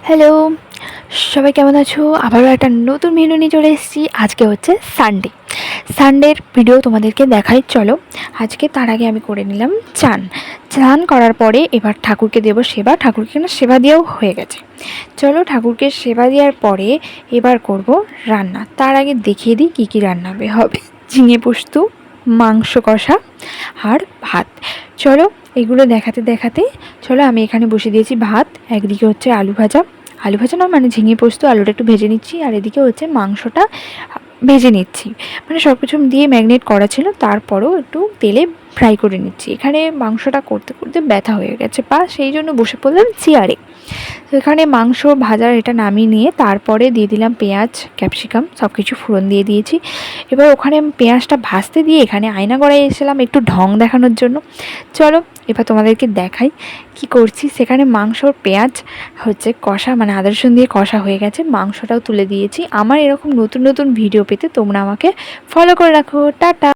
Hello, সবাই কেমন আছো? আবারও একটা নতুন ভিডিও নিয়ে চলে এসেছি। আজকে হচ্ছে সানডের ভিডিও তোমাদেরকে দেখাই, চলো। আজকে তার আগে আমি করে নিলাম চান করার পরে এবার ঠাকুরকে দেবো সেবা। ঠাকুরকে না সেবা দেওয়াও হয়ে গেছে। চলো, ঠাকুরকে সেবা দেওয়ার পরে এবার করব রান্না। তার আগে দেখিয়ে দিই কী কী রান্না হবে। ঝিঙে পোস্ত, মাংস কষা আর ভাত। চলো, এগুলো দেখাতে দেখাতে চলো আমি এখানে বসে দিয়েছি ভাত। একদিকে হচ্ছে আলু ভাজা না, মানে ঝিঙে পোস্ত, আলুটা একটু ভেজে নিচ্ছি, আর এদিকে হচ্ছে মাংসটা ভেজে নিচ্ছি। মানে সব কিছু দিয়ে ম্যাগনেট করা ছিল, তারপরেও একটু তেলে ফ্রাই করে নিচ্ছি। এখানে মাংসটা করতে করতে ব্যথা হয়ে গেছে পা, সেই জন্য বসে পড়লাম চেয়ারে। তো এখানে মাংস ভাজার এটা নামিয়ে নিয়ে তারপরে দিয়ে দিলাম পেঁয়াজ, ক্যাপসিকাম, সব কিছু ফোড়ন দিয়ে দিয়েছি। এবার ওখানে পেঁয়াজটা ভাজতে দিয়ে এখানে আয়না গড়ায় এসেছিলাম একটু ঢং দেখানোর জন্য। চলো, এবার তোমাদেরকে দেখাই কি করছি। সেখানে মাংসর পেঁয়াজ হচ্ছে কষা, মানে আদা রসুন দিয়ে কষা হয়ে গেছে, মাংসটাও তুলে দিয়েছি। আমার এরকম নতুন নতুন ভিডিও পেতে তোমরা আমাকে ফলো করে রাখো। টাটা।